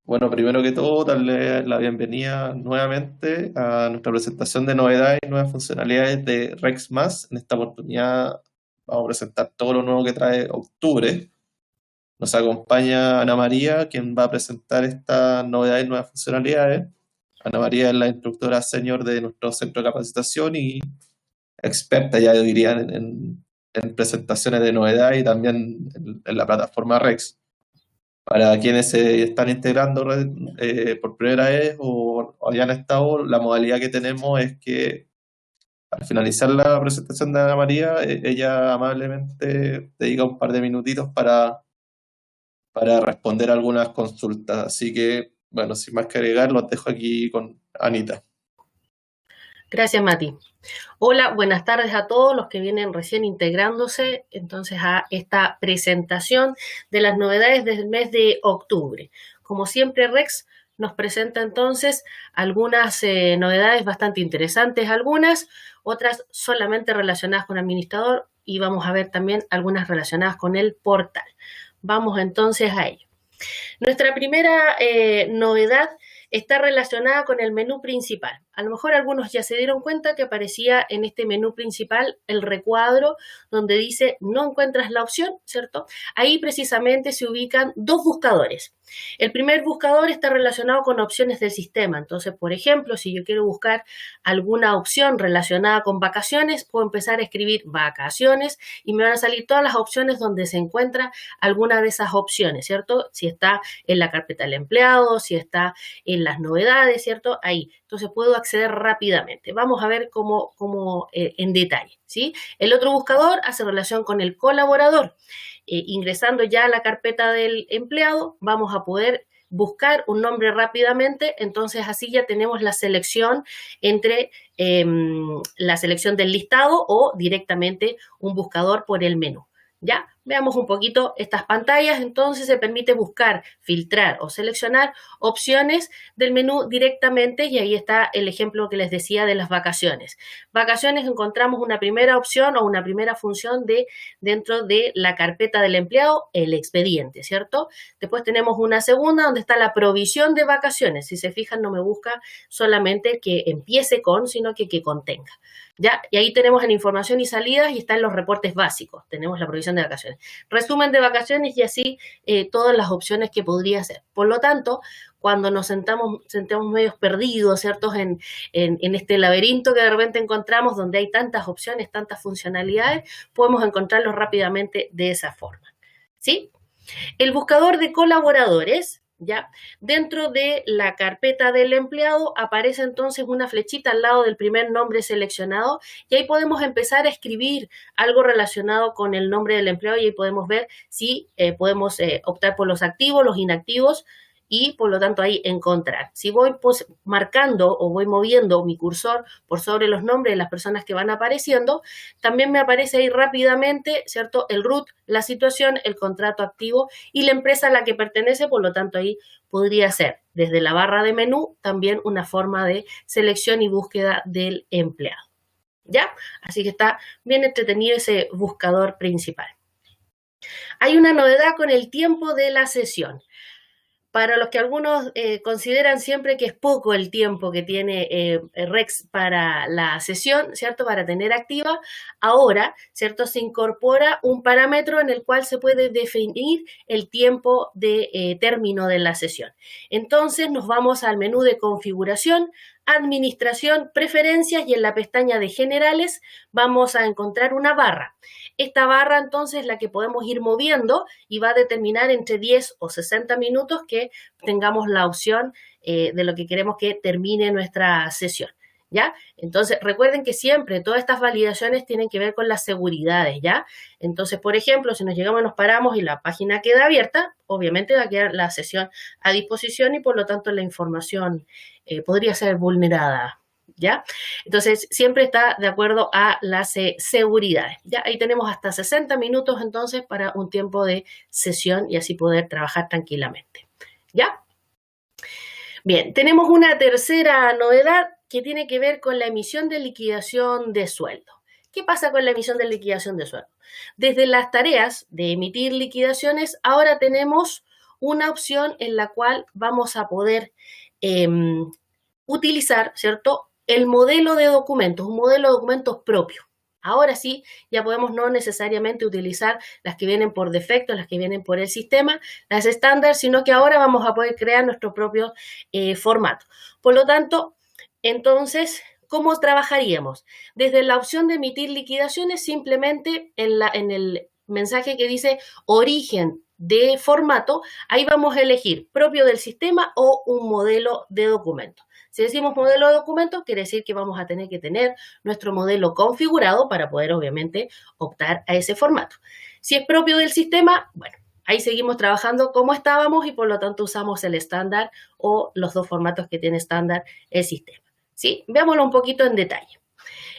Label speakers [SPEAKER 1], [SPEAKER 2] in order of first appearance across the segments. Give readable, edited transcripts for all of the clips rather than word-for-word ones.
[SPEAKER 1] Bueno, primero que todo, darle la bienvenida nuevamente a nuestra presentación de novedades y nuevas funcionalidades de Rex Más. En esta oportunidad vamos a presentar todo lo nuevo que trae octubre. Nos acompaña Ana María, quien va a presentar estas novedades y nuevas funcionalidades. Ana María es la instructora senior de nuestro centro de capacitación y experta, ya dirían, en presentaciones de novedades y también en la plataforma Rex. Para quienes se están integrando por primera vez o ya han estado, la modalidad que tenemos es que al finalizar la presentación de Ana María, ella amablemente dedica un par de minutitos para responder algunas consultas. Así que, bueno, sin más que agregar, los dejo aquí con Anita.
[SPEAKER 2] Gracias, Mati. Hola, buenas tardes a todos los que vienen recién integrándose entonces a esta presentación de las novedades del mes de octubre. Como siempre, Rex nos presenta entonces algunas novedades bastante interesantes, otras solamente relacionadas con administrador y vamos a ver también algunas relacionadas con el portal. Vamos entonces a ello. Nuestra primera novedad está relacionada con el menú principal. A lo mejor algunos ya se dieron cuenta que aparecía en este menú principal el recuadro donde dice no encuentras la opción, ¿cierto? Ahí precisamente se ubican dos buscadores. El primer buscador está relacionado con opciones del sistema. Entonces, por ejemplo, si yo quiero buscar alguna opción relacionada con vacaciones, puedo empezar a escribir vacaciones y me van a salir todas las opciones donde se encuentra alguna de esas opciones, ¿cierto? Si está en la carpeta del empleado, si está en las novedades, ¿cierto? Ahí. Entonces puedo acceder rápidamente. Vamos a ver cómo en detalle, ¿sí? El otro buscador hace relación con el colaborador. Ingresando ya a la carpeta del empleado, vamos a poder buscar un nombre rápidamente, entonces así ya tenemos la selección entre la selección del listado o directamente un buscador por el menú. Ya, veamos un poquito estas pantallas, entonces se permite buscar, filtrar o seleccionar opciones del menú directamente y ahí está el ejemplo que les decía de las vacaciones. Vacaciones encontramos una primera opción o una primera función dentro de la carpeta del empleado, el expediente, ¿cierto? Después tenemos una segunda donde está la provisión de vacaciones. Si se fijan, no me busca solamente que empiece con, sino que contenga. ¿Ya? Y ahí tenemos en información y salidas y están los reportes básicos. Tenemos la provisión de vacaciones. Resumen de vacaciones y así todas las opciones que podría ser. Por lo tanto, cuando nos sentamos medios perdidos, ¿cierto? En este laberinto que de repente encontramos donde hay tantas opciones, tantas funcionalidades, podemos encontrarlos rápidamente de esa forma. ¿Sí? El buscador de colaboradores, ¿ya? Dentro de la carpeta del empleado aparece entonces una flechita al lado del primer nombre seleccionado y ahí podemos empezar a escribir algo relacionado con el nombre del empleado y ahí podemos ver si podemos optar por los activos, los inactivos y por lo tanto ahí encontrar. Si voy marcando o voy moviendo mi cursor por sobre los nombres de las personas que van apareciendo, también me aparece ahí rápidamente, ¿cierto? El root, la situación, el contrato activo y la empresa a la que pertenece, por lo tanto ahí podría ser desde la barra de menú también una forma de selección y búsqueda del empleado. ¿Ya? Así que está bien entretenido ese buscador principal. Hay una novedad con el tiempo de la sesión. Para los que algunos consideran siempre que es poco el tiempo que tiene Rex para la sesión, ¿cierto? Para tener activa, ahora, ¿cierto? Se incorpora un parámetro en el cual se puede definir el tiempo de término de la sesión. Entonces nos vamos al menú de configuración, administración, preferencias y en la pestaña de generales vamos a encontrar una barra. Esta barra entonces es la que podemos ir moviendo y va a determinar entre 10 o 60 minutos que tengamos la opción de lo que queremos que termine nuestra sesión. ¿Ya? Entonces, recuerden que siempre todas estas validaciones tienen que ver con las seguridades, ¿ya? Entonces, por ejemplo, si nos llegamos, nos paramos y la página queda abierta, obviamente va a quedar la sesión a disposición y por lo tanto la información podría ser vulnerada, ¿ya? Entonces, siempre está de acuerdo a las seguridades, ¿ya? Ahí tenemos hasta 60 minutos entonces para un tiempo de sesión y así poder trabajar tranquilamente, ¿ya? Bien, tenemos una tercera novedad que tiene que ver con la emisión de liquidación de sueldo. ¿Qué pasa con la emisión de liquidación de sueldo? Desde las tareas de emitir liquidaciones, ahora tenemos una opción en la cual vamos a poder utilizar, ¿cierto?, el modelo de documentos, un modelo de documentos propio. Ahora sí, ya podemos no necesariamente utilizar las que vienen por defecto, las que vienen por el sistema, las estándar, sino que ahora vamos a poder crear nuestro propio formato. Por lo tanto, entonces, ¿cómo trabajaríamos? Desde la opción de emitir liquidaciones, simplemente en el mensaje que dice origen de formato, ahí vamos a elegir propio del sistema o un modelo de documento. Si decimos modelo de documento, quiere decir que vamos a tener que tener nuestro modelo configurado para poder, obviamente, optar a ese formato. Si es propio del sistema, bueno, ahí seguimos trabajando como estábamos y por lo tanto usamos el estándar o los dos formatos que tiene estándar el sistema. ¿Sí? Veámoslo un poquito en detalle.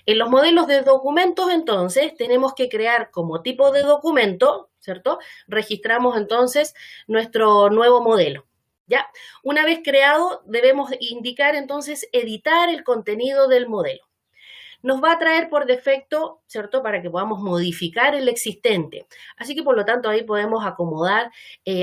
[SPEAKER 2] En los modelos de documentos, entonces, tenemos que crear como tipo de documento, ¿cierto? Registramos entonces nuestro nuevo modelo. ¿Ya? Una vez creado, debemos indicar entonces editar el contenido del modelo. Nos va a traer por defecto, ¿cierto?, para que podamos modificar el existente. Así que, por lo tanto, ahí podemos acomodar,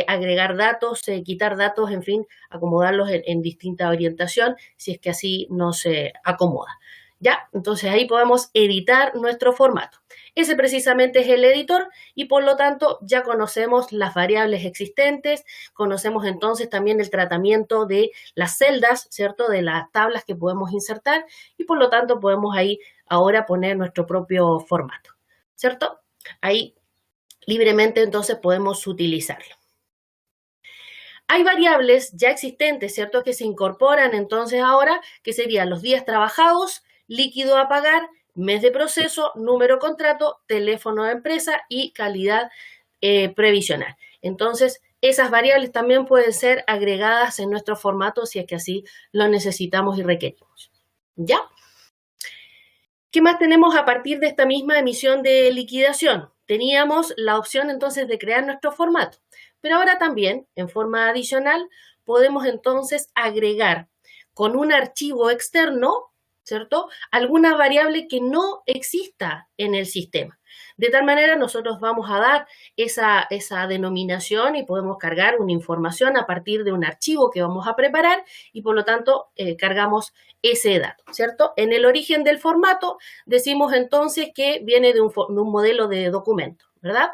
[SPEAKER 2] agregar datos, quitar datos, en fin, acomodarlos en distinta orientación, si es que así nos acomoda. ¿Ya? Entonces, ahí podemos editar nuestro formato. Ese precisamente es el editor y por lo tanto ya conocemos las variables existentes, conocemos entonces también el tratamiento de las celdas, ¿cierto? De las tablas que podemos insertar y por lo tanto podemos ahí ahora poner nuestro propio formato, ¿cierto? Ahí libremente entonces podemos utilizarlo. Hay variables ya existentes, ¿cierto? Que se incorporan entonces ahora, que serían los días trabajados, líquido a pagar, mes de proceso, número contrato, teléfono de empresa y calidad previsional. Entonces, esas variables también pueden ser agregadas en nuestro formato si es que así lo necesitamos y requerimos. ¿Ya? ¿Qué más tenemos a partir de esta misma emisión de liquidación? Teníamos la opción entonces de crear nuestro formato, pero ahora también, en forma adicional, podemos entonces agregar con un archivo externo, ¿cierto?, alguna variable que no exista en el sistema. De tal manera, nosotros vamos a dar esa denominación y podemos cargar una información a partir de un archivo que vamos a preparar y, por lo tanto, cargamos ese dato, ¿cierto? En el origen del formato decimos entonces que viene de un modelo de documento, ¿verdad?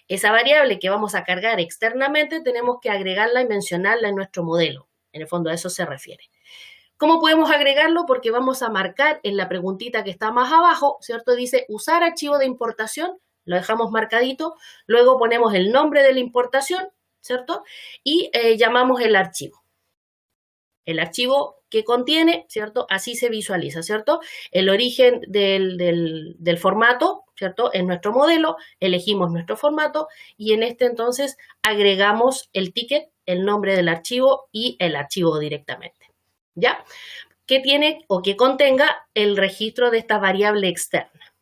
[SPEAKER 2] Esa variable que vamos a cargar externamente tenemos que agregarla y mencionarla en nuestro modelo. En el fondo a eso se refiere. ¿Cómo podemos agregarlo? Porque vamos a marcar en la preguntita que está más abajo, ¿cierto? Dice usar archivo de importación, lo dejamos marcadito, luego ponemos el nombre de la importación, ¿cierto? Y llamamos el archivo. El archivo que contiene, ¿cierto? Así se visualiza, ¿cierto? El origen del formato, ¿cierto? En nuestro modelo, elegimos nuestro formato y en este entonces agregamos el ticket, el nombre del archivo y el archivo directamente. ¿Ya? Que tiene o que contenga el registro de esta variable externa.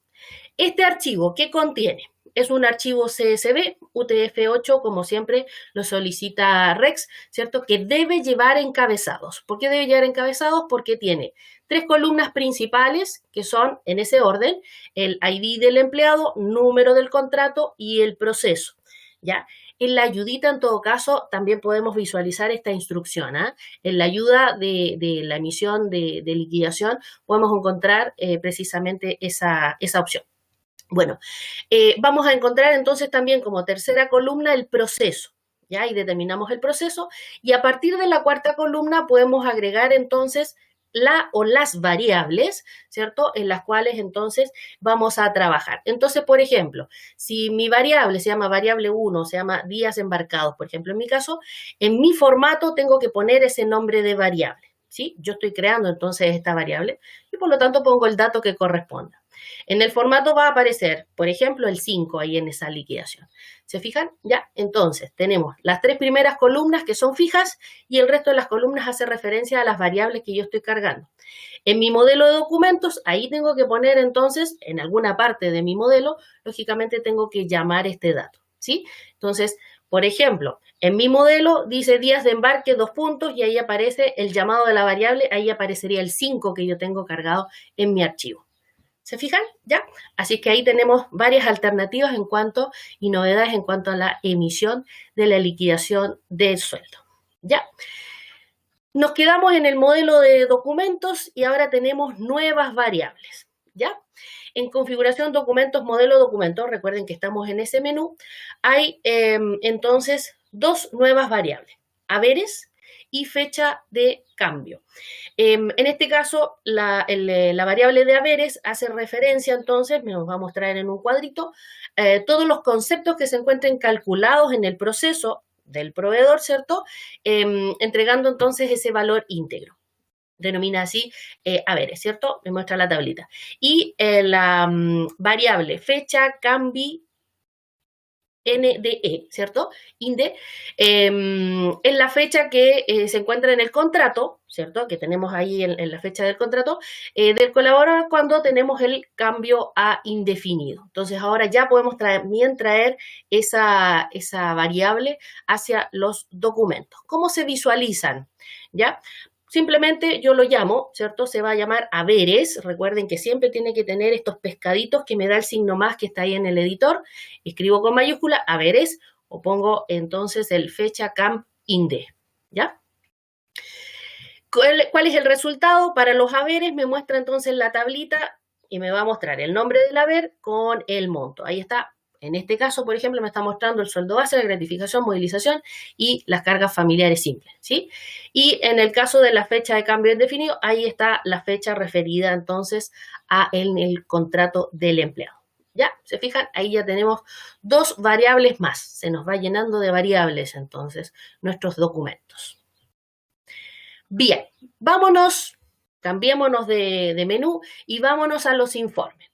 [SPEAKER 2] Este archivo, ¿qué contiene? Es un archivo CSV, UTF-8, como siempre lo solicita REX, ¿cierto? Que debe llevar encabezados. ¿Por qué debe llevar encabezados? Porque tiene 3 columnas principales, que son, en ese orden, el ID del empleado, número del contrato y el proceso, ¿ya? En la ayudita, en todo caso, también podemos visualizar esta instrucción. En la ayuda de la emisión de liquidación podemos encontrar precisamente esa opción. Bueno, vamos a encontrar entonces también como tercera columna el proceso. ¿Ya? Ahí determinamos el proceso y a partir de la cuarta columna podemos agregar entonces la o las variables, ¿cierto? En las cuales entonces vamos a trabajar. Entonces, por ejemplo, si mi variable se llama variable 1, se llama días embarcados, por ejemplo, en mi caso, en mi formato tengo que poner ese nombre de variable, ¿sí? Yo estoy creando entonces esta variable y por lo tanto pongo el dato que corresponda. En el formato va a aparecer, por ejemplo, el 5 ahí en esa liquidación. ¿Se fijan? Ya, entonces tenemos las 3 primeras columnas que son fijas y el resto de las columnas hace referencia a las variables que yo estoy cargando. En mi modelo de documentos, ahí tengo que poner entonces, en alguna parte de mi modelo, lógicamente tengo que llamar este dato, ¿sí? Entonces, por ejemplo, en mi modelo dice días de embarque, 2 puntos, y ahí aparece el llamado de la variable, ahí aparecería el 5 que yo tengo cargado en mi archivo. ¿Se fijan? ¿Ya? Así que ahí tenemos varias alternativas en cuanto y novedades en cuanto a la emisión de la liquidación del sueldo. ¿Ya? Nos quedamos en el modelo de documentos y ahora tenemos nuevas variables. ¿Ya? En configuración documentos, modelo documentos, recuerden que estamos en ese menú, hay entonces dos nuevas variables, haberes y fecha de cambio. En este caso, la variable de haberes hace referencia, entonces, me nos va a mostrar en un cuadrito, todos los conceptos que se encuentren calculados en el proceso del proveedor, ¿cierto? Entregando entonces ese valor íntegro. Denomina así haberes, ¿cierto? Me muestra la tablita. Y la variable fecha, cambio, NDE, ¿cierto? INDE, es la fecha que se encuentra en el contrato, ¿cierto? Que tenemos ahí en la fecha del contrato del colaborador cuando tenemos el cambio a indefinido. Entonces ahora ya podemos también traer esa variable hacia los documentos. ¿Cómo se visualizan? ¿Ya? Simplemente yo lo llamo, ¿cierto? Se va a llamar haberes. Recuerden que siempre tiene que tener estos pescaditos que me da el signo más que está ahí en el editor. Escribo con mayúscula haberes o pongo entonces el fecha cam inde, ¿ya? ¿Cuál es el resultado? Para los haberes me muestra entonces la tablita y me va a mostrar el nombre del haber con el monto. Ahí está. En este caso, por ejemplo, me está mostrando el sueldo base, la gratificación, movilización y las cargas familiares simples, ¿sí? Y en el caso de la fecha de cambio indefinido, ahí está la fecha referida entonces en el contrato del empleado. ¿Ya? ¿Se fijan? Ahí ya tenemos dos variables más. Se nos va llenando de variables entonces nuestros documentos. Bien, vámonos, cambiémonos de menú y vámonos a los informes.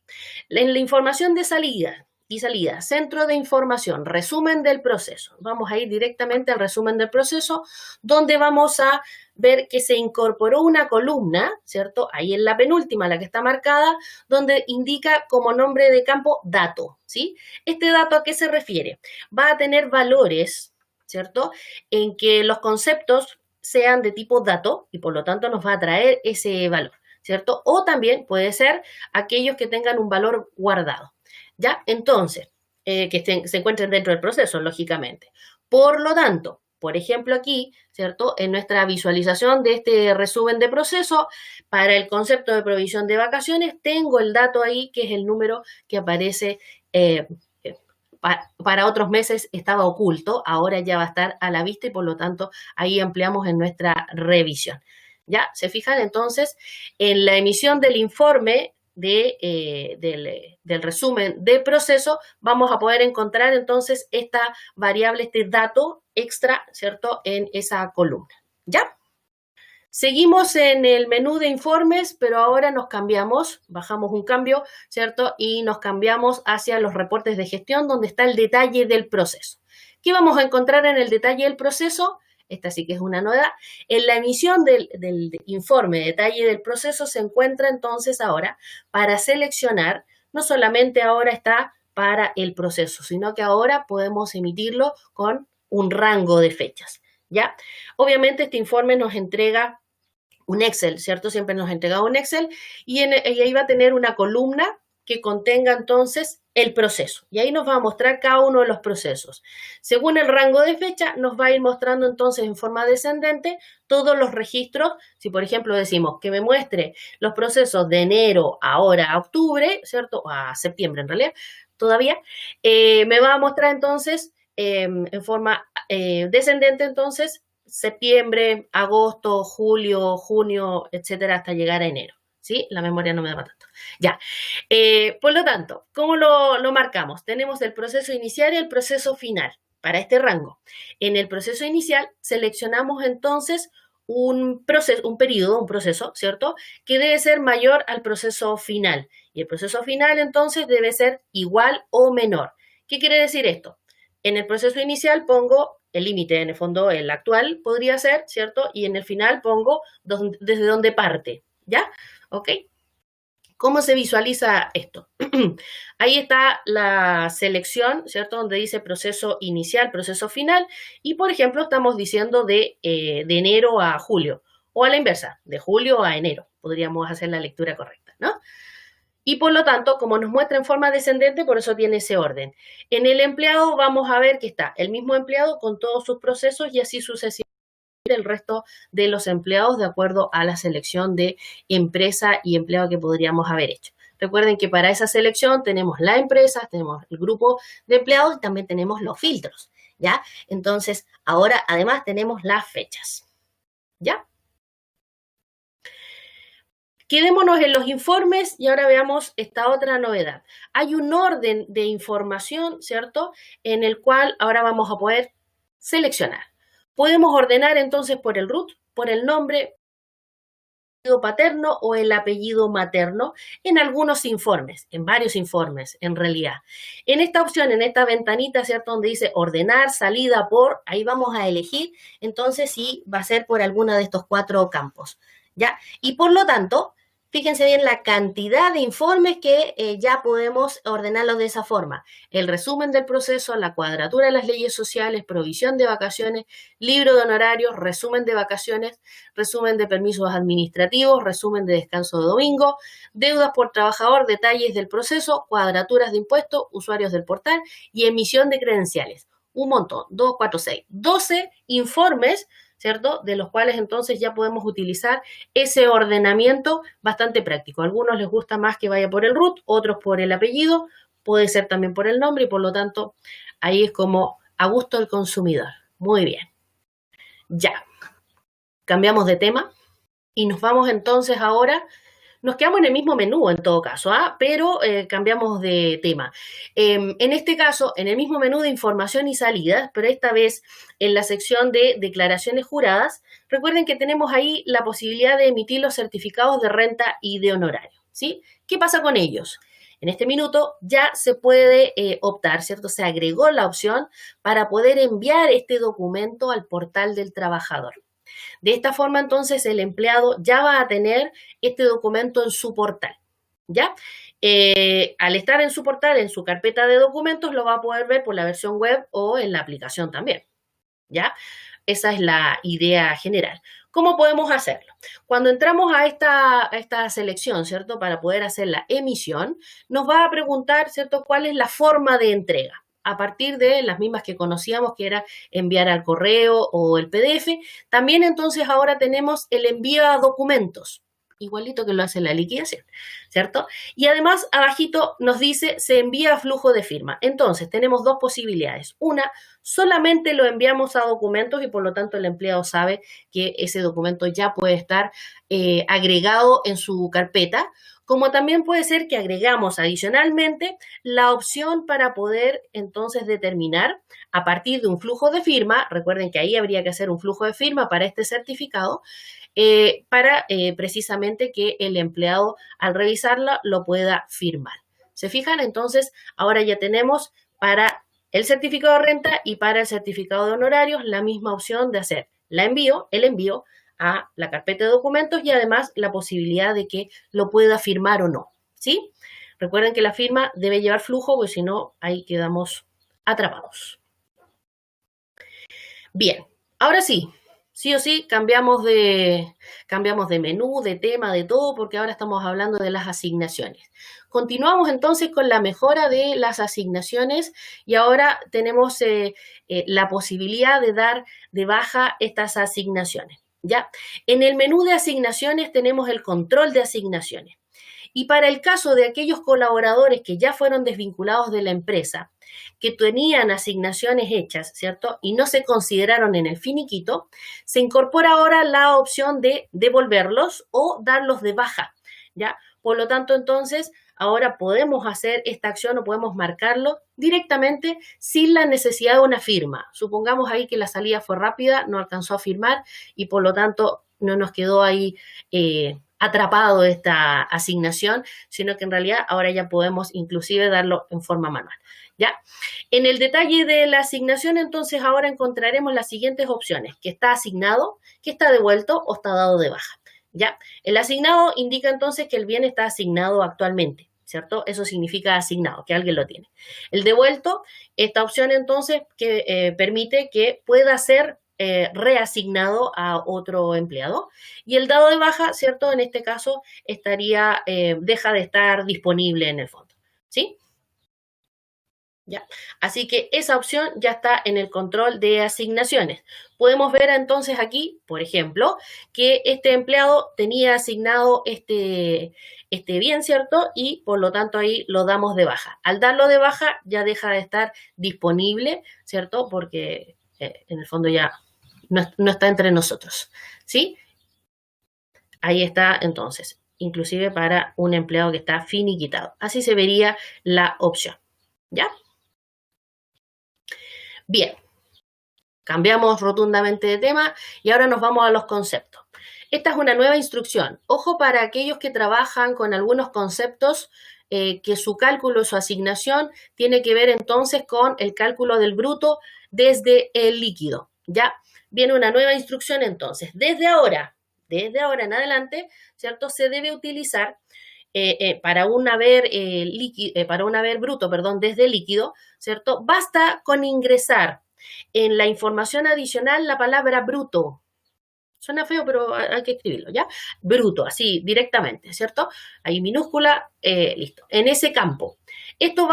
[SPEAKER 2] En la información de salida y salida, centro de información, resumen del proceso. Vamos a ir directamente al resumen del proceso, donde vamos a ver que se incorporó una columna, ¿cierto? Ahí en la penúltima, la que está marcada, donde indica como nombre de campo dato, ¿sí? Este dato, ¿a qué se refiere? Va a tener valores, ¿cierto? En que los conceptos sean de tipo dato y por lo tanto nos va a traer ese valor, ¿cierto? O también puede ser aquellos que tengan un valor guardado. ¿Ya? Entonces, que se encuentren dentro del proceso, lógicamente. Por lo tanto, por ejemplo aquí, ¿cierto? En nuestra visualización de este resumen de proceso, para el concepto de provisión de vacaciones, tengo el dato ahí, que es el número que aparece para otros meses estaba oculto, ahora ya va a estar a la vista y por lo tanto ahí ampliamos en nuestra revisión. ¿Ya? ¿Se fijan? Entonces, en la emisión del informe del resumen de proceso, vamos a poder encontrar entonces esta variable, este dato extra, ¿cierto? En esa columna, ¿ya? Seguimos en el menú de informes, pero ahora nos cambiamos, bajamos un cambio, ¿cierto? Y nos cambiamos hacia los reportes de gestión, donde está el detalle del proceso. ¿Qué vamos a encontrar en el detalle del proceso? Esta sí que es una novedad. En la emisión del informe de detalle del proceso se encuentra entonces ahora para seleccionar, no solamente ahora está para el proceso, sino que ahora podemos emitirlo con un rango de fechas, ¿ya? Obviamente este informe nos entrega un Excel, ¿cierto? Siempre nos entrega un Excel y ahí va a tener una columna que contenga entonces el proceso. Y ahí nos va a mostrar cada uno de los procesos. Según el rango de fecha, nos va a ir mostrando entonces en forma descendente todos los registros. Si, por ejemplo, decimos que me muestre los procesos de enero ahora a octubre, ¿cierto? A septiembre en realidad, todavía, me va a mostrar entonces en forma descendente entonces septiembre, agosto, julio, junio, etcétera, hasta llegar a enero. ¿Sí? La memoria no me da para tanto. Ya. Por lo tanto, ¿cómo lo marcamos? Tenemos el proceso inicial y el proceso final para este rango. En el proceso inicial seleccionamos entonces un proceso, ¿cierto? Que debe ser mayor al proceso final. Y el proceso final entonces debe ser igual o menor. ¿Qué quiere decir esto? En el proceso inicial pongo el límite, en el fondo el actual podría ser, ¿cierto? Y en el final pongo desde dónde parte, ¿ya? ¿Ok? ¿Cómo se visualiza esto? Ahí está la selección, ¿cierto? Donde dice proceso inicial, proceso final. Y, por ejemplo, estamos diciendo de enero a julio. O a la inversa, de julio a enero. Podríamos hacer la lectura correcta, ¿no? Y por lo tanto, como nos muestra en forma descendente, por eso tiene ese orden. En el empleado vamos a ver que está el mismo empleado con todos sus procesos y así sucesivamente el resto de los empleados de acuerdo a la selección de empresa y empleado que podríamos haber hecho. Recuerden que para esa selección tenemos la empresa, tenemos el grupo de empleados y también tenemos los filtros, ¿ya? Entonces, ahora además tenemos las fechas, ¿ya? Quedémonos en los informes y ahora veamos esta otra novedad. Hay un orden de información, ¿cierto? En el cual ahora vamos a poder seleccionar. Podemos ordenar entonces por el root, por el nombre, paterno o el apellido materno en algunos informes, en varios informes en realidad. En esta opción, en esta ventanita, ¿cierto? Donde dice ordenar, salida por, ahí vamos a elegir entonces si va a ser por alguno de estos 4 campos, ¿ya? Y por lo tanto, fíjense bien la cantidad de informes que ya podemos ordenarlos de esa forma. El resumen del proceso, la cuadratura de las leyes sociales, provisión de vacaciones, libro de honorarios, resumen de vacaciones, resumen de permisos administrativos, resumen de descanso de domingo, deudas por trabajador, detalles del proceso, cuadraturas de impuestos, usuarios del portal y emisión de credenciales. Un montón, 2, 4, 6, 12 informes, ¿cierto? De los cuales entonces ya podemos utilizar ese ordenamiento bastante práctico. A algunos les gusta más que vaya por el root, otros por el apellido, puede ser también por el nombre y por lo tanto ahí es como a gusto del consumidor. Muy bien. Ya. Cambiamos de tema y nos vamos entonces ahora. Nos quedamos en el mismo menú en todo caso, pero cambiamos de tema. En este caso, en el mismo menú de información y salidas, pero esta vez en la sección de declaraciones juradas, recuerden que tenemos ahí la posibilidad de emitir los certificados de renta y de honorario, ¿sí? ¿Qué pasa con ellos? En este minuto ya se puede optar, ¿cierto? Se agregó la opción para poder enviar este documento al portal del trabajador. De esta forma, entonces, el empleado ya va a tener este documento en su portal, ¿ya? Al estar en su portal, en su carpeta de documentos, lo va a poder ver por la versión web o en la aplicación también, ¿ya? Esa es la idea general. ¿Cómo podemos hacerlo? Cuando entramos a esta selección, ¿cierto? Para poder hacer la emisión, nos va a preguntar, ¿cierto? ¿Cuál es la forma de entrega? A partir de las mismas que conocíamos, que era enviar al correo o el PDF. También entonces ahora tenemos el envío a documentos, igualito que lo hace la liquidación, ¿cierto? Y además abajito nos dice se envía a flujo de firma. Entonces tenemos 2 posibilidades. Una, solamente lo enviamos a documentos y por lo tanto el empleado sabe que ese documento ya puede estar agregado en su carpeta, como también puede ser que agregamos adicionalmente la opción para poder entonces determinar a partir de un flujo de firma, recuerden que ahí habría que hacer un flujo de firma para este certificado, para precisamente que el empleado al revisarla lo pueda firmar. ¿Se fijan? Entonces, ahora ya tenemos para el certificado de renta y para el certificado de honorarios la misma opción de hacer el envío a la carpeta de documentos y además la posibilidad de que lo pueda firmar o no, ¿sí? Recuerden que la firma debe llevar flujo, porque si no, ahí quedamos atrapados. Bien, ahora sí o sí, cambiamos de menú, de tema, de todo, porque ahora estamos hablando de las asignaciones. Continuamos entonces con la mejora de las asignaciones y ahora tenemos la posibilidad de dar de baja estas asignaciones. ¿Ya? En el menú de asignaciones tenemos el control de asignaciones. Y para el caso de aquellos colaboradores que ya fueron desvinculados de la empresa, que tenían asignaciones hechas, ¿cierto? Y no se consideraron en el finiquito, se incorpora ahora la opción de devolverlos o darlos de baja, ¿ya? Por lo tanto, entonces, ahora podemos hacer esta acción o podemos marcarlo directamente sin la necesidad de una firma. Supongamos ahí que la salida fue rápida, no alcanzó a firmar y por lo tanto no nos quedó ahí atrapado esta asignación, sino que en realidad ahora ya podemos inclusive darlo en forma manual, ¿ya? En el detalle de la asignación, entonces ahora encontraremos las siguientes opciones, que está asignado, que está devuelto o está dado de baja, ¿ya? El asignado indica entonces que el bien está asignado actualmente, ¿cierto? Eso significa asignado, que alguien lo tiene. El devuelto, esta opción entonces que permite que pueda ser reasignado a otro empleado. Y el dado de baja, ¿cierto? En este caso estaría, deja de estar disponible en el fondo, ¿sí? ¿Ya? Así que esa opción ya está en el control de asignaciones. Podemos ver entonces aquí, por ejemplo, que este empleado tenía asignado este bien, ¿cierto? Y por lo tanto ahí lo damos de baja. Al darlo de baja ya deja de estar disponible, ¿cierto? Porque en el fondo ya no está entre nosotros, ¿sí? Ahí está entonces, inclusive para un empleado que está finiquitado. Así se vería la opción, ¿ya? Bien, cambiamos rotundamente de tema y ahora nos vamos a los conceptos. Esta es una nueva instrucción. Ojo para aquellos que trabajan con algunos conceptos que su cálculo, su asignación, tiene que ver entonces con el cálculo del bruto desde el líquido. Ya viene una nueva instrucción entonces. Desde ahora en adelante, ¿cierto? Se debe utilizar para un haber bruto, perdón, desde líquido, ¿cierto? Basta con ingresar en la información adicional la palabra bruto. Suena feo, pero hay que escribirlo, ¿ya? Bruto, así, directamente, ¿cierto? Ahí minúscula, listo. En ese campo. Esto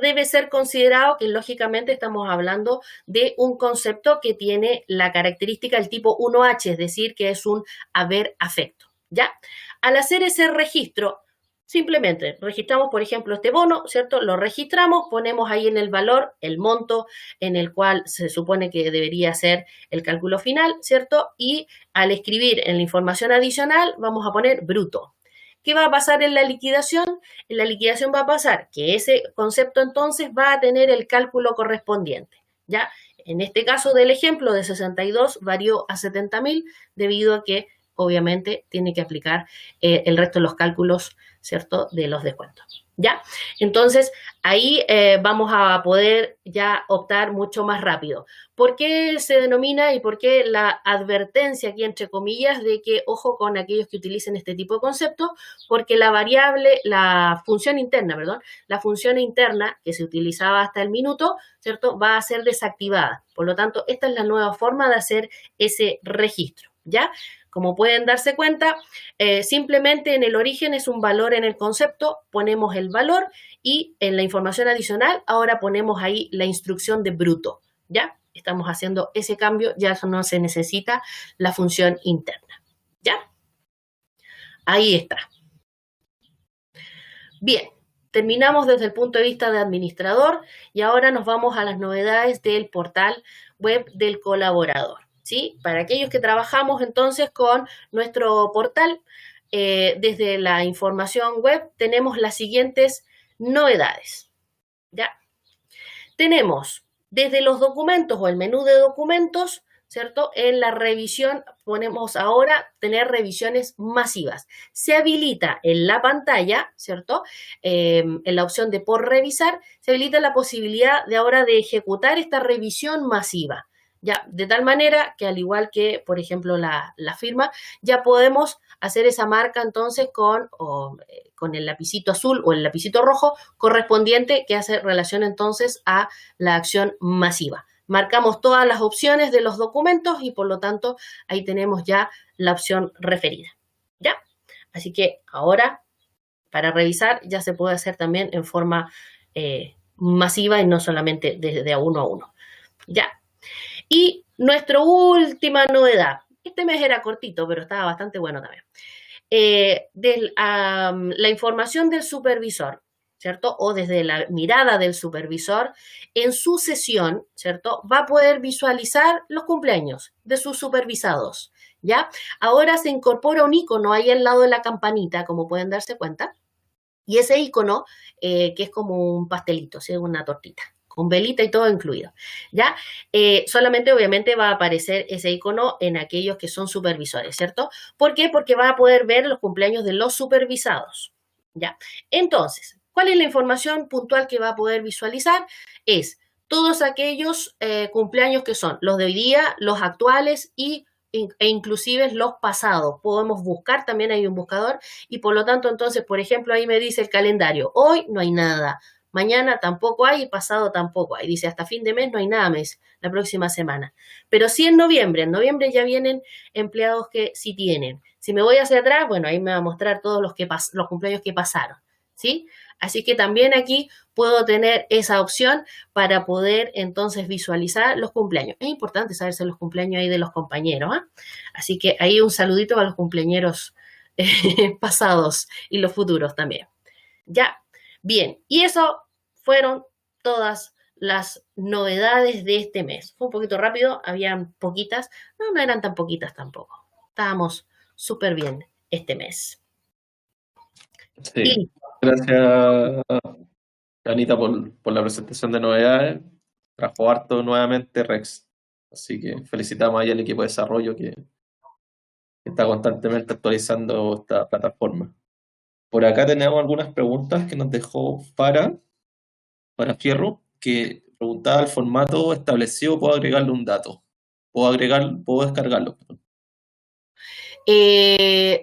[SPEAKER 2] debe ser considerado que lógicamente estamos hablando de un concepto que tiene la característica del tipo 1H, es decir, que es un haber afecto, ¿ya? Al hacer ese registro, simplemente registramos, por ejemplo, este bono, ¿cierto? Lo registramos, ponemos ahí en el valor el monto en el cual se supone que debería ser el cálculo final, ¿cierto? Y al escribir en la información adicional vamos a poner bruto. ¿Qué va a pasar en la liquidación? En la liquidación va a pasar que ese concepto entonces va a tener el cálculo correspondiente, ¿ya? En este caso del ejemplo de 62 varió a 70.000 debido a que obviamente tiene que aplicar el resto de los cálculos, ¿cierto? De los descuentos, ¿ya? Entonces, ahí vamos a poder ya optar mucho más rápido. ¿Por qué se denomina y por qué la advertencia aquí, entre comillas, de que ojo con aquellos que utilicen este tipo de conceptos? Porque la función interna que se utilizaba hasta el minuto, ¿cierto? Va a ser desactivada. Por lo tanto, esta es la nueva forma de hacer ese registro, ¿ya? Como pueden darse cuenta, simplemente en el origen es un valor en el concepto, ponemos el valor y en la información adicional ahora ponemos ahí la instrucción de bruto, ¿ya? Estamos haciendo ese cambio, ya no se necesita la función interna, ¿ya? Ahí está. Bien, terminamos desde el punto de vista de administrador y ahora nos vamos a las novedades del portal web del colaborador. ¿Sí? Para aquellos que trabajamos entonces con nuestro portal, desde la información web tenemos las siguientes novedades, ¿ya? Tenemos desde los documentos o el menú de documentos, ¿cierto? En la revisión ponemos ahora tener revisiones masivas. Se habilita en la pantalla, ¿cierto? En la opción de por revisar, se habilita la posibilidad de ahora de ejecutar esta revisión masiva. Ya, de tal manera que al igual que, por ejemplo, la firma, ya podemos hacer esa marca entonces con el lapicito azul o el lapicito rojo correspondiente que hace relación entonces a la acción masiva. Marcamos todas las opciones de los documentos y por lo tanto ahí tenemos ya la opción referida. ¿Ya? Así que ahora para revisar ya se puede hacer también en forma masiva y no solamente de a uno a uno. ¿Ya? Y nuestra última novedad, este mes era cortito, pero estaba bastante bueno también, la información del supervisor, ¿cierto? O desde la mirada del supervisor, en su sesión, ¿cierto? Va a poder visualizar los cumpleaños de sus supervisados, ¿ya? Ahora se incorpora un icono ahí al lado de la campanita, como pueden darse cuenta, y ese icono, que es como un pastelito, ¿sí? Una tortita, con velita y todo incluido, ¿ya? Solamente obviamente va a aparecer ese icono en aquellos que son supervisores, ¿cierto? ¿Por qué? Porque va a poder ver los cumpleaños de los supervisados, ¿ya? Entonces, ¿cuál es la información puntual que va a poder visualizar? Es todos aquellos cumpleaños que son los de hoy día, los actuales e inclusive los pasados. Podemos buscar, también hay un buscador y por lo tanto entonces, por ejemplo, ahí me dice el calendario, hoy no hay nada, mañana tampoco hay y pasado tampoco hay. Dice, hasta fin de mes no hay nada, me dice, la próxima semana. Pero sí en noviembre ya vienen empleados que sí tienen. Si me voy hacia atrás, bueno, ahí me va a mostrar todos los cumpleaños que pasaron, ¿sí? Así que también aquí puedo tener esa opción para poder entonces visualizar los cumpleaños. Es importante saberse los cumpleaños ahí de los compañeros, ¿eh? Así que ahí un saludito a los cumpleañeros pasados y los futuros también. Ya, bien, y eso fueron todas las novedades de este mes. Fue un poquito rápido, habían poquitas, no eran tan poquitas tampoco. Estábamos súper bien este mes.
[SPEAKER 1] Sí,
[SPEAKER 2] Y
[SPEAKER 1] gracias Anita por la presentación de novedades. Trajo harto nuevamente Rex. Así que felicitamos ahí al equipo de desarrollo que está constantemente actualizando esta plataforma. Por acá tenemos algunas preguntas que nos dejó para Fierro, que preguntaba el formato establecido, ¿puedo agregarle un dato? ¿Puedo descargarlo?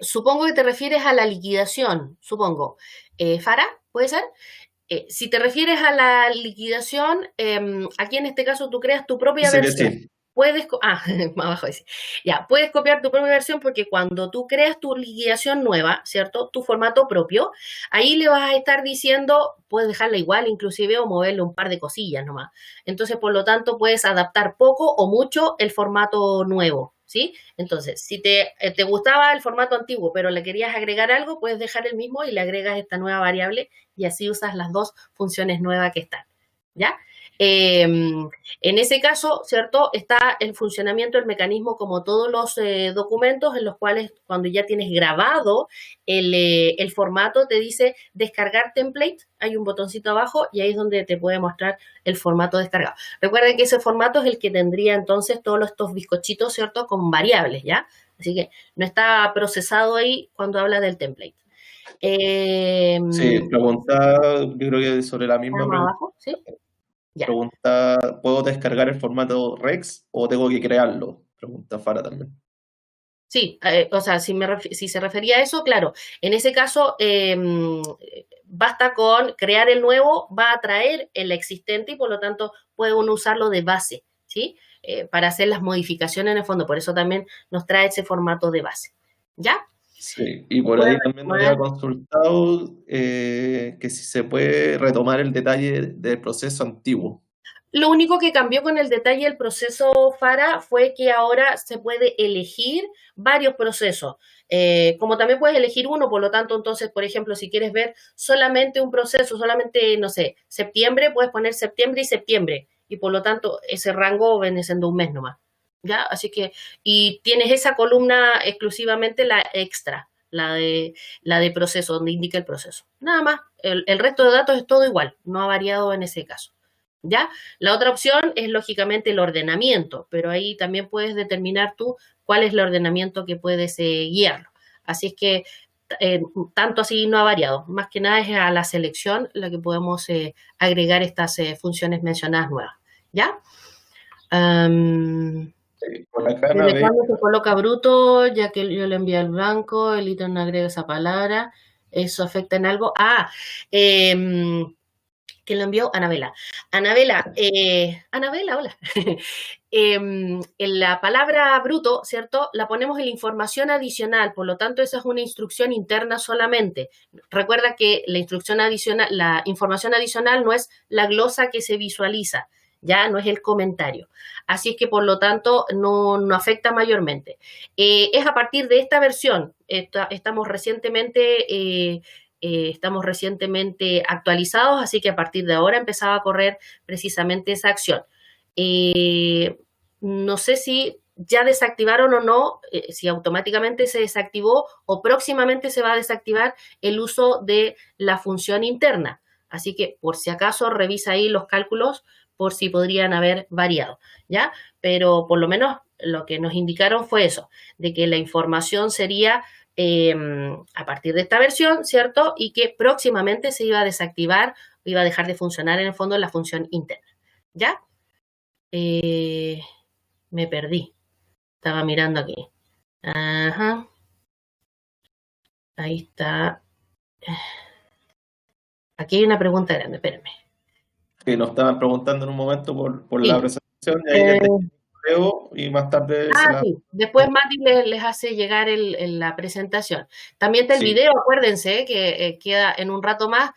[SPEAKER 2] supongo que te refieres a la liquidación, supongo. Fara, ¿puede ser? Si te refieres a la liquidación, aquí en este caso tú creas tu propia
[SPEAKER 1] Dice que
[SPEAKER 2] versión.
[SPEAKER 1] sí.
[SPEAKER 2] Puedes, más abajo dice, ya, puedes copiar tu propia versión porque cuando tú creas tu liquidación nueva, ¿cierto? Tu formato propio, ahí le vas a estar diciendo, puedes dejarla igual inclusive o moverle un par de cosillas nomás. Entonces, por lo tanto, puedes adaptar poco o mucho el formato nuevo, ¿sí? Entonces, si te gustaba el formato antiguo, pero le querías agregar algo, puedes dejar el mismo y le agregas esta nueva variable y así usas las dos funciones nuevas que están, ¿ya? En ese caso, ¿cierto? Está el funcionamiento, el mecanismo como todos los documentos en los cuales cuando ya tienes grabado el formato te dice descargar template, hay un botoncito abajo y ahí es donde te puede mostrar el formato descargado. Recuerden que ese formato es el que tendría entonces todos estos bizcochitos, ¿cierto? Con variables, ¿ya? Así que no está procesado ahí cuando habla del template.
[SPEAKER 1] Sí, pregunta, yo creo que sobre la misma
[SPEAKER 2] Más
[SPEAKER 1] pregunta.
[SPEAKER 2] abajo, ¿sí? Ya.
[SPEAKER 1] Pregunta, ¿puedo descargar el formato Rex o tengo que crearlo? Pregunta Fara también.
[SPEAKER 2] Sí, o sea, si se refería a eso, claro, en ese caso basta con crear el nuevo, va a traer el existente y por lo tanto puede uno usarlo de base, ¿sí? Para hacer las modificaciones en el fondo, por eso también nos trae ese formato de base, ¿ya?
[SPEAKER 1] Sí, y por
[SPEAKER 2] Puede
[SPEAKER 1] ahí también nos
[SPEAKER 2] retomar.
[SPEAKER 1] había consultado que si se puede retomar el detalle del proceso antiguo.
[SPEAKER 2] Lo único que cambió con el detalle del proceso FARA fue que ahora se puede elegir varios procesos. Como también puedes elegir uno, por lo tanto, entonces, por ejemplo, si quieres ver solamente un proceso, solamente, no sé, septiembre, puedes poner septiembre y septiembre. Y por lo tanto, ese rango viene siendo un mes nomás. ¿Ya? Así que, y tienes esa columna exclusivamente la extra, la de proceso, donde indica el proceso. Nada más. El resto de datos es todo igual, no ha variado en ese caso. ¿Ya? La otra opción es lógicamente el ordenamiento, pero ahí también puedes determinar tú cuál es el ordenamiento que puedes guiarlo. Así es que tanto así no ha variado. Más que nada es a la selección la que podemos agregar estas funciones mencionadas nuevas. ¿Ya?
[SPEAKER 1] Por acá
[SPEAKER 2] ¿Desde
[SPEAKER 1] navega.
[SPEAKER 2] cuándo se coloca bruto? Ya que yo le envié al blanco, el ítem no agrega esa palabra. ¿Eso afecta en algo? Que lo envió Anabela. Anabela, hola. En la palabra bruto, ¿cierto? La ponemos en la información adicional, por lo tanto, esa es una instrucción interna solamente. Recuerda que la instrucción adicional, la información adicional no es la glosa que se visualiza, ya no es el comentario. Así es que, por lo tanto, no afecta mayormente. Es a partir de esta versión, estamos recientemente actualizados, así que a partir de ahora empezaba a correr precisamente esa acción. No sé si ya desactivaron o no, si automáticamente se desactivó o próximamente se va a desactivar el uso de la función interna. Así que por si acaso revisa ahí los cálculos por si podrían haber variado, ¿ya? Pero por lo menos lo que nos indicaron fue eso, de que la información sería a partir de esta versión, ¿cierto? Y que próximamente se iba a desactivar, iba a dejar de funcionar en el fondo la función interna, ¿ya? Me perdí, estaba mirando aquí. Ajá, ahí está. Aquí hay una pregunta grande, espérenme.
[SPEAKER 1] que nos estaban preguntando en un momento por la
[SPEAKER 2] Sí.
[SPEAKER 1] presentación, y ahí les dejé el correo y más tarde se la...
[SPEAKER 2] Sí. Después Mati les hace llegar la presentación. También está el
[SPEAKER 1] Sí,
[SPEAKER 2] video, acuérdense, que queda en un rato más.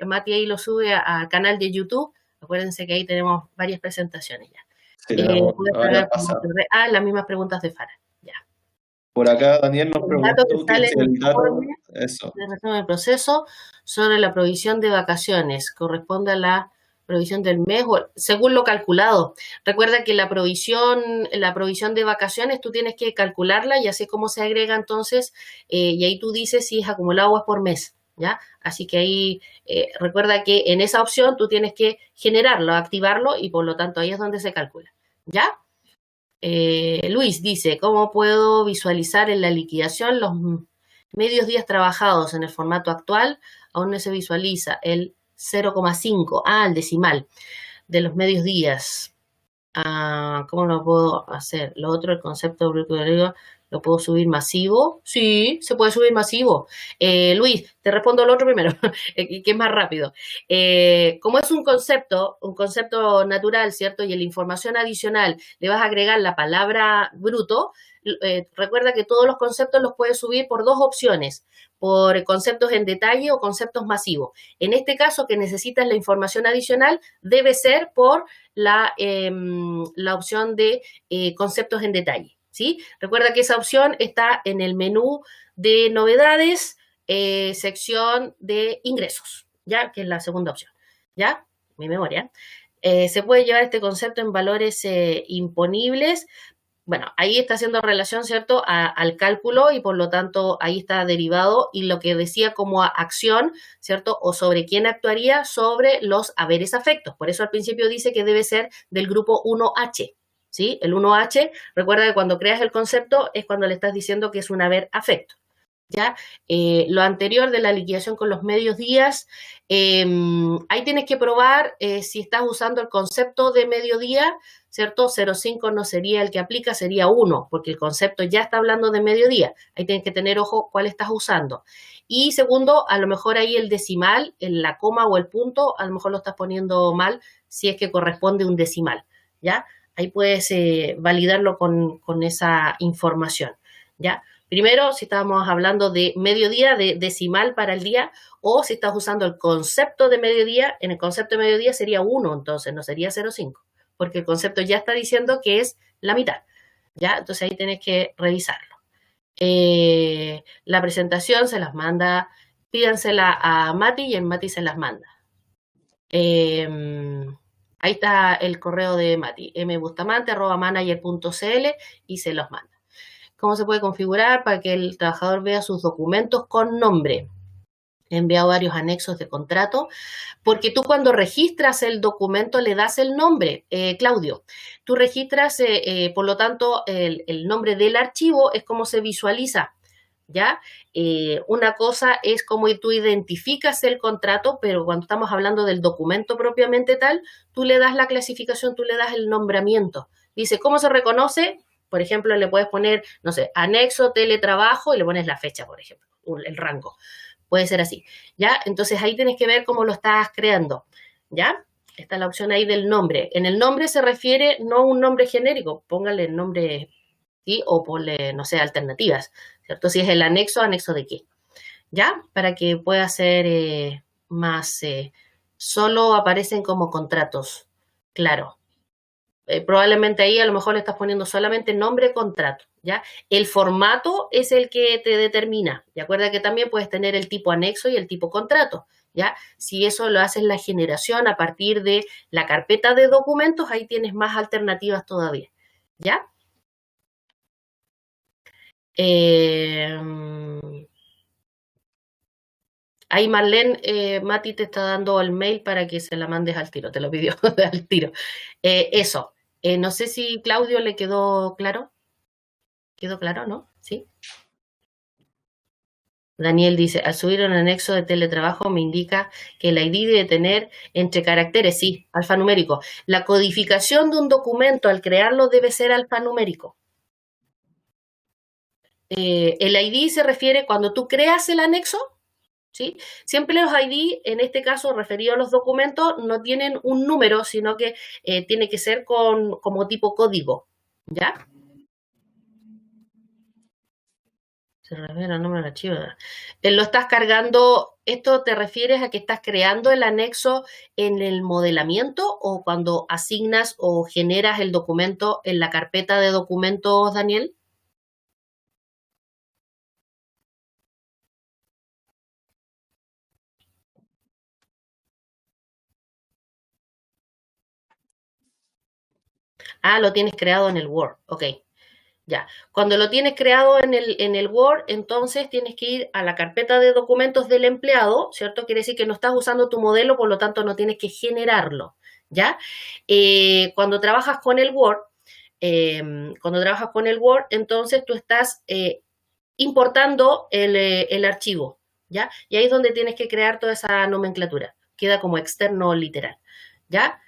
[SPEAKER 2] Mati ahí lo sube al canal de YouTube. Acuérdense que ahí tenemos varias presentaciones ya.
[SPEAKER 1] sí, tenemos
[SPEAKER 2] Puedes
[SPEAKER 1] varias
[SPEAKER 2] cargar
[SPEAKER 1] pasadas.
[SPEAKER 2] las mismas preguntas de Fara. Ya.
[SPEAKER 1] Por acá Daniel nos
[SPEAKER 2] El dato que
[SPEAKER 1] preguntó que
[SPEAKER 2] sale
[SPEAKER 1] si
[SPEAKER 2] en el
[SPEAKER 1] el dato,
[SPEAKER 2] informe
[SPEAKER 1] eso,
[SPEAKER 2] de resumen del proceso sobre la provisión de vacaciones corresponde a la provisión del mes según lo calculado. Recuerda que la provisión de vacaciones tú tienes que calcularla y así como se agrega entonces, y ahí tú dices si es acumulado o es por mes, ¿ya? Así que ahí recuerda que en esa opción tú tienes que generarlo, activarlo y por lo tanto ahí es donde se calcula, ¿ya? Luis dice, ¿cómo puedo visualizar en la liquidación los medios días trabajados en el formato actual? Aún no se visualiza el 0,5, el decimal de los medios días. ¿Cómo lo puedo hacer? Lo otro, el concepto de ¿lo puedo subir masivo? Sí, se puede subir masivo. Luis, te respondo lo otro primero, que es más rápido. Como es un concepto natural, ¿cierto? Y en la información adicional le vas a agregar la palabra bruto, recuerda que todos los conceptos los puedes subir por dos opciones, por conceptos en detalle o conceptos masivos. En este caso, que necesitas la información adicional, debe ser por la opción de conceptos en detalle, ¿sí? Recuerda que esa opción está en el menú de novedades, sección de ingresos, ¿ya? Que es la segunda opción, ¿ya? Mi memoria. Se puede llevar este concepto en valores imponibles. Bueno, ahí está haciendo relación, ¿cierto?, al cálculo y por lo tanto ahí está derivado y lo que decía como acción, ¿cierto?, o sobre quién actuaría sobre los haberes afectos. Por eso al principio dice que debe ser del grupo 1H, ¿sí? El 1H, recuerda que cuando creas el concepto es cuando le estás diciendo que es un haber afecto. ¿Ya? Lo anterior de la liquidación con los medios días, ahí tienes que probar si estás usando el concepto de mediodía, ¿cierto? 0,5 no sería el que aplica, sería 1, porque el concepto ya está hablando de mediodía. Ahí tienes que tener ojo cuál estás usando. Y segundo, a lo mejor ahí el decimal, en la coma o el punto, a lo mejor lo estás poniendo mal si es que corresponde un decimal, ¿ya? Ahí puedes validarlo con esa información, ¿ya? Primero, si estábamos hablando de mediodía, de decimal para el día, o si estás usando el concepto de mediodía, en el concepto de mediodía sería 1, entonces no sería 0,5, porque el concepto ya está diciendo que es la mitad, ¿ya? Entonces ahí tenés que revisarlo. La presentación se las manda, pídansela a Mati y el Mati se las manda. Ahí está el correo de Mati, mbustamante@manager.cl y se los manda. ¿Cómo se puede configurar para que el trabajador vea sus documentos con nombre? He enviado varios anexos de contrato, porque tú cuando registras el documento le das el nombre, Claudio. Tú registras, por lo tanto, el nombre del archivo es como se visualiza, ¿ya? Una cosa es cómo tú identificas el contrato, pero cuando estamos hablando del documento propiamente tal, tú le das la clasificación, tú le das el nombramiento. Dice, ¿cómo se reconoce? Por ejemplo, le puedes poner, no sé, anexo, teletrabajo y le pones la fecha, por ejemplo, el rango. Puede ser así, ¿ya? Entonces ahí tienes que ver cómo lo estás creando, ¿ya? Está la opción ahí del nombre. En el nombre se refiere no un nombre genérico, póngale el nombre, ¿sí? O ponle, no sé, alternativas, ¿cierto? Si es el anexo, ¿anexo de qué? ¿Ya? Para que pueda ser más, solo aparecen como contratos, claro. Probablemente ahí a lo mejor le estás poniendo solamente nombre contrato, ¿ya? El formato es el que te determina, y acuerda que también puedes tener el tipo anexo y el tipo contrato, ¿ya? Si eso lo haces la generación a partir de la carpeta de documentos, ahí tienes más alternativas todavía, ¿ya? Ahí Marlene, Mati te está dando el mail para que se la mandes al tiro, te lo pidió al tiro. Eso. No sé si Claudio le quedó claro. ¿Quedó claro, no? ¿Sí? Daniel dice, al subir un anexo de teletrabajo me indica que el ID debe tener entre caracteres, sí, alfanumérico. La codificación de un documento al crearlo debe ser alfanumérico. El ID se refiere cuando tú creas el anexo, ¿sí? Siempre los ID, en este caso referido a los documentos, no tienen un número, sino que tiene que ser como tipo código, ¿ya? Se refiere al número del archivo. Lo estás cargando, ¿esto te refieres a que estás creando el anexo en el modelamiento o cuando asignas o generas el documento en la carpeta de documentos, Daniel? Ah, lo tienes creado en el Word, ok. Ya, cuando lo tienes creado en el Word, entonces tienes que ir a la carpeta de documentos del empleado, ¿cierto? Quiere decir que no estás usando tu modelo, por lo tanto no tienes que generarlo, ¿ya? Cuando trabajas con el Word, entonces tú estás importando el archivo, ¿ya? Y ahí es donde tienes que crear toda esa nomenclatura. Queda como externo literal, ¿ya?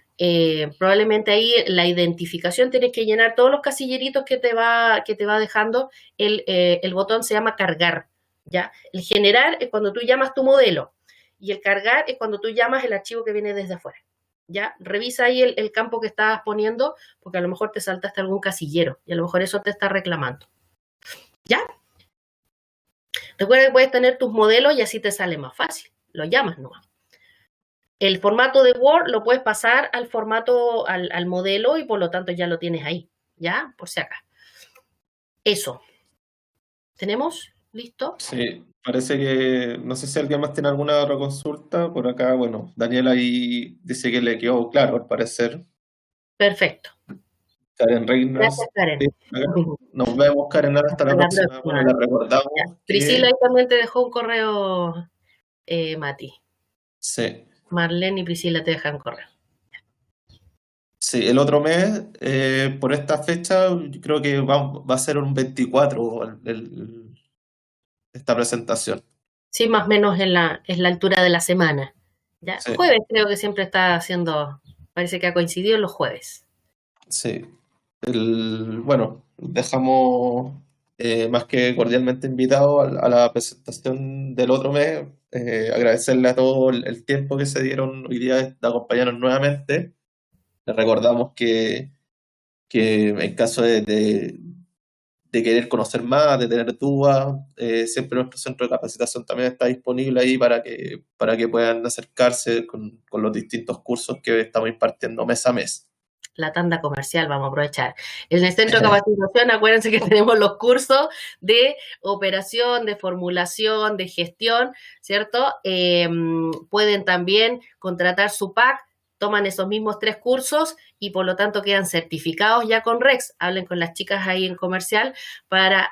[SPEAKER 2] Probablemente ahí la identificación tienes que llenar todos los casilleritos que te va dejando. El botón se llama cargar, ¿ya? El generar es cuando tú llamas tu modelo y el cargar es cuando tú llamas el archivo que viene desde afuera, ¿ya? Revisa ahí el campo que estabas poniendo porque a lo mejor te saltaste algún casillero y a lo mejor eso te está reclamando, ¿ya? Recuerda que puedes tener tus modelos y así te sale más fácil. Lo llamas nomás. El formato de Word lo puedes pasar al formato, al modelo y por lo tanto ya lo tienes ahí, ¿ya? Por si acá. Eso. ¿Tenemos? ¿Listo?
[SPEAKER 1] Sí, parece que, no sé si alguien más tiene alguna otra consulta. Por acá, bueno, Daniel ahí dice que le quedó claro, al parecer.
[SPEAKER 2] Perfecto.
[SPEAKER 1] Karen
[SPEAKER 2] Gracias,
[SPEAKER 1] Reynolds,
[SPEAKER 2] Karen.
[SPEAKER 1] sí, acá. Nos vemos, Karen, hasta la
[SPEAKER 2] Hasta la
[SPEAKER 1] próxima. Bueno,
[SPEAKER 2] próxima.
[SPEAKER 1] le
[SPEAKER 2] Ya.
[SPEAKER 1] recordamos
[SPEAKER 2] Priscila ahí
[SPEAKER 1] que
[SPEAKER 2] también te dejó un correo, Mati.
[SPEAKER 1] sí,
[SPEAKER 2] Marlene y Priscila te dejan correo.
[SPEAKER 1] sí, el otro mes, por esta fecha, yo creo que va a ser un 24 esta presentación.
[SPEAKER 2] Sí, más o menos en la altura de la semana. ¿Ya?
[SPEAKER 1] Sí,
[SPEAKER 2] Jueves creo que siempre está haciendo, parece que ha coincidido los jueves.
[SPEAKER 1] sí. Bueno, dejamos más que cordialmente invitados a la presentación del otro mes. Agradecerle a todos el tiempo que se dieron hoy día de acompañarnos nuevamente. Les recordamos que en caso de querer conocer más, de tener dudas, siempre nuestro centro de capacitación también está disponible ahí para que puedan acercarse con los distintos cursos que estamos impartiendo mes a mes.
[SPEAKER 2] La tanda comercial, vamos a aprovechar. En el centro de capacitación, acuérdense que tenemos los cursos de operación, de formulación, de gestión, ¿cierto? Pueden también contratar su pack, toman esos mismos 3 cursos y por lo tanto quedan certificados ya con REX. Hablen con las chicas ahí en comercial para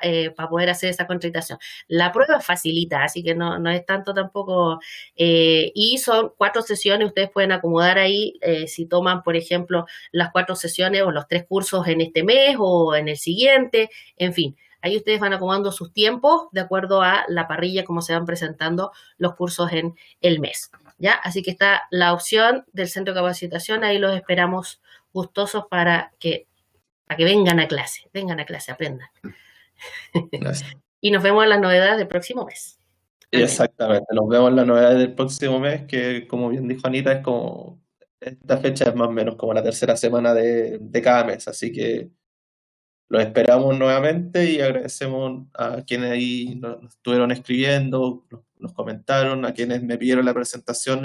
[SPEAKER 2] poder hacer esa contratación. La prueba facilita, así que no es tanto tampoco. Y son 4 sesiones, ustedes pueden acomodar ahí si toman, por ejemplo, las 4 sesiones o los 3 cursos en este mes o en el siguiente, en fin. Ahí ustedes van acomodando sus tiempos de acuerdo a la parrilla, como se van presentando los cursos en el mes, ¿ya? Así que está la opción del centro de capacitación, ahí los esperamos gustosos para que vengan a clase, aprendan.
[SPEAKER 1] Gracias.
[SPEAKER 2] Y nos vemos en las novedades del próximo mes. Amén.
[SPEAKER 1] Exactamente, nos vemos en la novedad del próximo mes, que como bien dijo Anita, esta fecha es más o menos como la tercera semana de cada mes, así que los esperamos nuevamente y agradecemos a quienes ahí nos estuvieron escribiendo, nos comentaron, a quienes me pidieron la presentación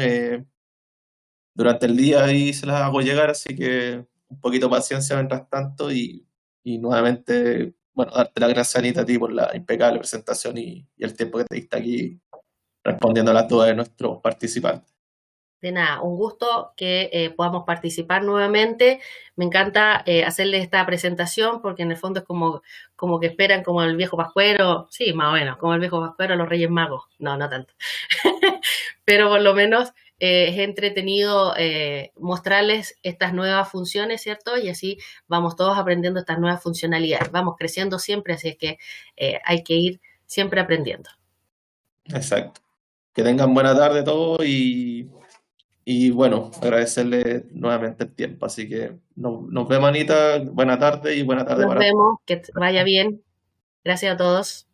[SPEAKER 1] durante el día y se las hago llegar, así que un poquito de paciencia mientras tanto y nuevamente, bueno, darte las gracias, Anita, a ti por la impecable presentación y el tiempo que te diste aquí respondiendo a las dudas de nuestros participantes.
[SPEAKER 2] De nada, un gusto que podamos participar nuevamente. Me encanta hacerles esta presentación porque en el fondo es como que esperan como el viejo Pascuero, sí, más o menos, como el viejo Pascuero, los Reyes Magos. No, no tanto. Pero por lo menos es entretenido mostrarles estas nuevas funciones, ¿cierto? Y así vamos todos aprendiendo estas nuevas funcionalidades. Vamos creciendo siempre, así es que hay que ir siempre aprendiendo.
[SPEAKER 1] Exacto. Que tengan buena tarde todos y bueno, agradecerle nuevamente el tiempo. Así que nos vemos, Anita. Buena tarde y buena tarde
[SPEAKER 2] Nos
[SPEAKER 1] para
[SPEAKER 2] vemos, que vaya bien. Gracias a todos.